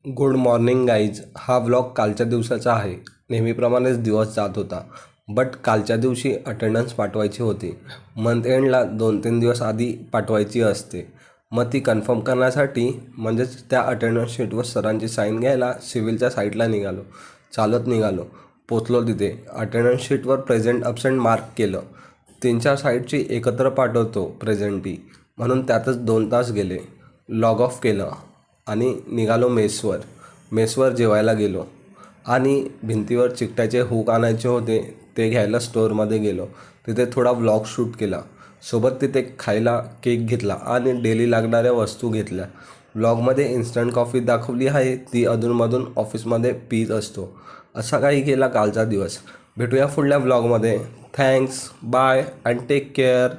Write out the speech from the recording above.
Good morning guys. हा vlog कालच्या दिवसाचा आहे. नेहमीप्रमाणेच दिवस जात होता. बट कालच्या दिवशी अटेंडन्स पाठवायची होती. मंथ एंडला 2-3 दिवस आधी पाठवायची असते. मग ती कन्फर्म करण्यासाठी म्हणजेच त्या अटेंडन्स शीटवर सरांची साईन घ्यायला सिव्हिलच्या साईडला निघालो. चालत निघालो. पोचलो तिथे. अटेंडन्स शीटवर प्रेझेंट अब्सेंट मार्क केलं. 3-4 साईडची एकत्र पाठवतो प्रेझेंटी, म्हणून त्यातच 2 तास गेले. लॉग ऑफ केलं आणि निघालो मेसवर जेवायला गेलो आणि भिंतीवर चिकटाचे हुक आणायचे होते ते घ्यायला स्टोअरमध्ये गेलो. तिथे थोडा व्लॉग शूट केला. सोबत तिथे खायला केक घेतला आणि डेली लागणाऱ्या वस्तू घेतल्या. व्लॉगमध्ये इन्स्टंट कॉफी दाखवली आहे, ती अधूनमधून ऑफिसमध्ये पीत असतो. असा काही गेला कालचा दिवस. भेटूया पुढल्या व्लॉगमध्ये. Thanks, bye and take care.